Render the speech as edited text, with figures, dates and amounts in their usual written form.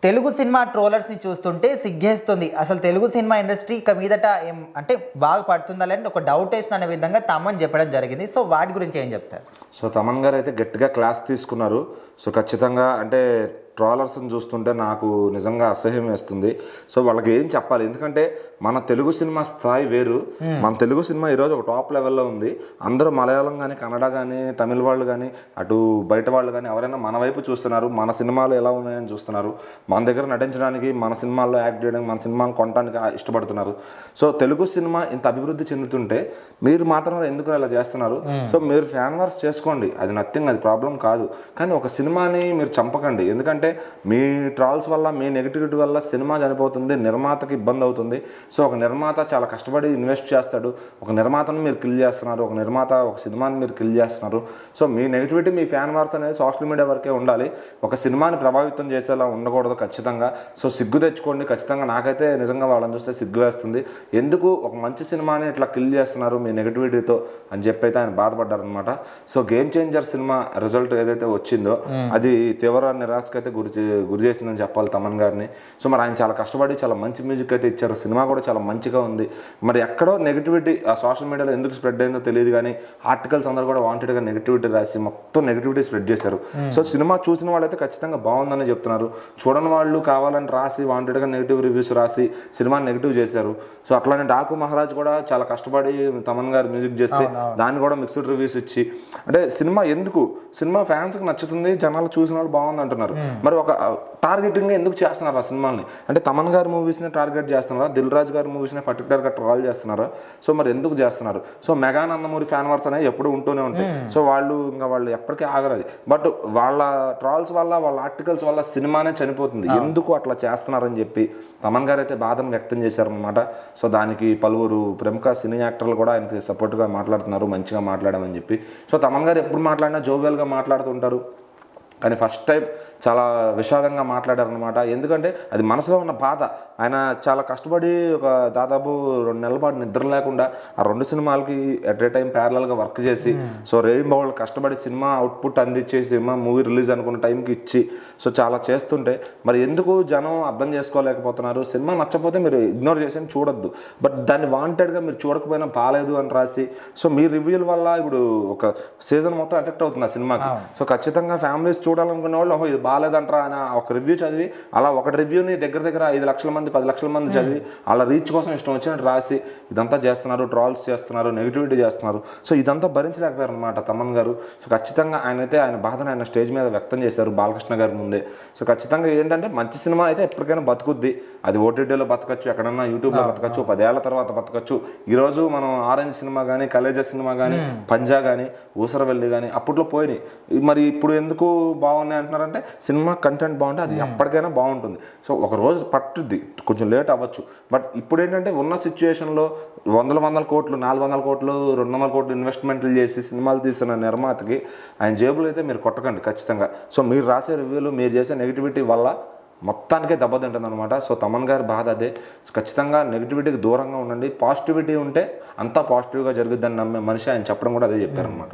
Telugu cinema ట్రోలర్స్ని చూస్తుంటే సిగ్గేస్తుంది. అసలు తెలుగు సినిమా ఇండస్ట్రీ ఇక మీదట ఏం అంటే బాగా పడుతుందా లేని ఒక డౌట్ వేసిన విధంగా తమన్ చెప్పడం జరిగింది. సో వాటి గురించి ఏం చెప్తారు? సో తమన్ గారు అయితే గట్టిగా క్లాస్ తీసుకున్నారు. సో ఖచ్చితంగా అంటే ట్రోలర్స్ని చూస్తుంటే నాకు నిజంగా అసహ్యం వేస్తుంది. సో వాళ్ళకి ఏం చెప్పాలి, ఎందుకంటే మన తెలుగు సినిమా స్థాయి వేరు. మన తెలుగు సినిమా ఈరోజు ఒక టాప్ లెవెల్లో ఉంది. అందరూ మలయాళం కానీ, కన్నడ కానీ, తమిళ వాళ్ళు కానీ, అటు బయట వాళ్ళు కానీ ఎవరైనా మన వైపు చూస్తున్నారు, మన సినిమాలు ఎలా ఉన్నాయని చూస్తున్నారు, మన దగ్గర నటించడానికి, మన సినిమాల్లో యాక్ట్ చేయడానికి, మన సినిమాను కొనడానికి ఇష్టపడుతున్నారు. సో తెలుగు సినిమా ఇంత అభివృద్ధి చెందుతుంటే మీరు మాత్రం ఎందుకు ఇలా చేస్తున్నారు? సో మీరు ఫ్యాన్ వార్స్ చేసుకోండి, అది నథింగ్, అది ప్రాబ్లం కాదు. కానీ ఒక సినిమాని మీరు చంపకండి. ఎందుకంటే మీ ట్రాల్స్ వల్ల, మీ నెగిటివిటీ వల్ల సినిమా చనిపోతుంది, నిర్మాతకి ఇబ్బంది అవుతుంది. సో ఒక నిర్మాత చాలా కష్టపడి ఇన్వెస్ట్ చేస్తాడు, ఒక నిర్మాతను మీరు కిల్ చేస్తున్నారు, ఒక నిర్మాత ఒక సినిమాని మీరు కిల్ చేస్తున్నారు. సో మీ నెగిటివిటీ, మీ ఫ్యాన్ వార్స్ అనేది సోషల్ మీడియా వరకే ఉండాలి, ఒక సినిమాని ప్రభావితం చేసేలా ఉండకూడదు ఖచ్చితంగా. సో సిగ్గు తెచ్చుకోండి ఖచ్చితంగా. నాకైతే నిజంగా వాళ్ళని చూస్తే సిగ్గు వేస్తుంది. ఎందుకు ఒక మంచి సినిమాని ఇట్లా కిల్ చేస్తున్నారు మీ నెగిటివిటీతో అని చెప్పి అయితే ఆయన బాధపడ్డారు అనమాట. So game changer cinema result ఏదైతే వచ్చిందో అది తీవ్ర నిరాశకు అయితే గురి చేసిందని చెప్పాలి తమన్ గారిని. సో మరి ఆయన చాలా కష్టపడి చాలా మంచి మ్యూజిక్ అయితే ఇచ్చారు, సినిమా కూడా చాలా మంచిగా ఉంది. మరి ఎక్కడో నెగిటివిటీ ఆ సోషల్ మీడియాలో ఎందుకు స్ప్రెడ్ అయిందో తెలియదు, కానీ ఆర్టికల్స్ అందరూ కూడా వాంటెడ్గా నెగిటివిటీ రాసి మొత్తం నెగిటివిటీ స్ప్రెడ్ చేశారు. సో సినిమా చూసిన వాళ్ళైతే ఖచ్చితంగా బాగుందని చెప్తున్నారు, చూడని వాళ్ళు కావాలని రాసి వాంటెడ్గా నెగిటివ్ రివ్యూస్ రాసి సినిమాని నెగిటివ్ చేశారు. సో అట్లానే డాకు మహారాజ్ కూడా చాలా కష్టపడి తమన్ గారు మ్యూజిక్ చేస్తే దాన్ని కూడా మిక్స్డ్ రివ్యూస్ ఇచ్చి, అంటే సినిమా ఎందుకు, సినిమా ఫ్యాన్స్కి నచ్చుతుంది, జనాలు చూసిన వాళ్ళు బాగుంది అంటున్నారు. మరి ఒక టార్గెటింగ్గా ఎందుకు చేస్తున్నారు ఆ సినిమాని? అంటే తమన్ గారి మూవీస్ని టార్గెట్ చేస్తున్నారా, దిల్ రాజు గారి మూవీస్ని పర్టికులర్గా ట్రాల్ చేస్తున్నారా? సో మరి ఎందుకు చేస్తున్నారు? So mega Nandamuri fan wars అనేవి ఎప్పుడు ఉంటూనే ఉంటాయి. సో వాళ్ళు ఎప్పటికీ ఆగరది. బట్ వాళ్ళ ట్రాల్స్ వల్ల, వాళ్ళ ఆర్టికల్స్ వల్ల సినిమానే చనిపోతుంది. ఎందుకు అట్లా చేస్తున్నారని చెప్పి తమన్ గారు అయితే బాధను వ్యక్తం చేశారనమాట. సో దానికి పలువురు ప్రముఖ సినీ యాక్టర్లు కూడా ఆయనకి సపోర్ట్గా మాట్లాడుతున్నారు, మంచిగా మాట్లాడామని చెప్పి. సో తమన్ గారు ఎప్పుడు మాట్లాడినా జోవియల్గా మాట్లాడుతుంటారు, కానీ ఫస్ట్ టైం చాలా విషాదంగా మాట్లాడారనమాట. ఎందుకంటే అది మనసులో ఉన్న బాధ. ఆయన చాలా కష్టపడి ఒక దాదాపు 2 నెలల పాటు నిద్ర లేకుండా ఆ 2 సినిమాలకి ఎట్ ఏ టైం ప్యారలల్గా వర్క్ చేసి, సో రెయిన్బోలు కష్టపడి సినిమా అవుట్పుట్ అందించేసి సినిమా మూవీ రిలీజ్ అనుకున్న టైంకి ఇచ్చి, సో చాలా చేస్తుంటే మరి ఎందుకు జనం అర్థం చేసుకోలేకపోతున్నారు? సినిమా నచ్చకపోతే మీరు ఇగ్నోర్ చేసి చూడొద్దు, బట్ దాన్ని వాంటెడ్గా మీరు చూడకపోయినా బాగాలేదు అని రాసి, సో మీ రివ్యూల వల్ల ఇప్పుడు ఒక సీజన్ మొత్తం ఎఫెక్ట్ అవుతుంది ఆ సినిమాకి. సో ఖచ్చితంగా ఫ్యామిలీస్ చూడాలనుకునే వాళ్ళు ఇది బాగాలేదంటారా అని ఒక రివ్యూ చదివి, అలా ఒక రివ్యూని దగ్గర 5 లక్షల మంది 10 లక్షల మంది చదివి అలా రీచ్ కోసం ఇష్టం వచ్చినట్టు రాసి ఇదంతా చేస్తున్నారు, ట్రాల్స్ చేస్తున్నారు, నెగిటివిటీ చేస్తున్నారు. సో ఇదంతా భరించలేకపోయారు అనమాట తమన్ గారు. సో ఖచ్చితంగా ఆయన బాధను ఆయన స్టేజ్ మీద వ్యక్తం చేశారు బాలకృష్ణ గారి ముందే. సో ఖచ్చితంగా ఏంటంటే మంచి సినిమా అయితే ఎప్పటికైనా బతుకుద్ది, అది ఓటీటీలో బతకచ్చు, ఎక్కడన్నా యూట్యూబ్లో బతకచ్చు, 10 ఏళ్ల తర్వాత బతకచ్చు. ఈరోజు మనం ఆరెంజ్ సినిమా కానీ, కలేజా సినిమా కానీ, పంజా కానీ, ఊసరవెల్లి కానీ అప్పట్లో పోయినాయి. మరి ఇప్పుడు ఎందుకు బాగున్నాయి అంటున్నారంటే సినిమా కంటెంట్ బాగుంటే అది ఎప్పటికైనా బాగుంటుంది. సో ఒక రోజు పట్టుద్ది, కొంచెం లేట్ అవ్వచ్చు. బట్ ఇప్పుడు ఏంటంటే ఉన్న సిచ్యువేషన్లో 100 కోట్లు, 400 కోట్లు, 200 కోట్లు ఇన్వెస్ట్మెంట్లు చేసి సినిమాలు తీసిన నిర్మాతకి ఆయన జేబులు అయితే మీరు కొట్టకండి ఖచ్చితంగా. సో మీరు రాసే రివ్యూలు, మీరు చేసే నెగిటివిటీ వల్ల మొత్తానికే దెబ్బతింటుంది అనమాట. సో తమన్ గారి బాధ అదే. ఖచ్చితంగా నెగిటివిటీకి దూరంగా ఉండండి, పాజిటివిటీ ఉంటే అంతా పాజిటివ్గా జరుగుద్దని నమ్మే మనిషి ఆయన చెప్పడం కూడా అదే చెప్పారనమాట.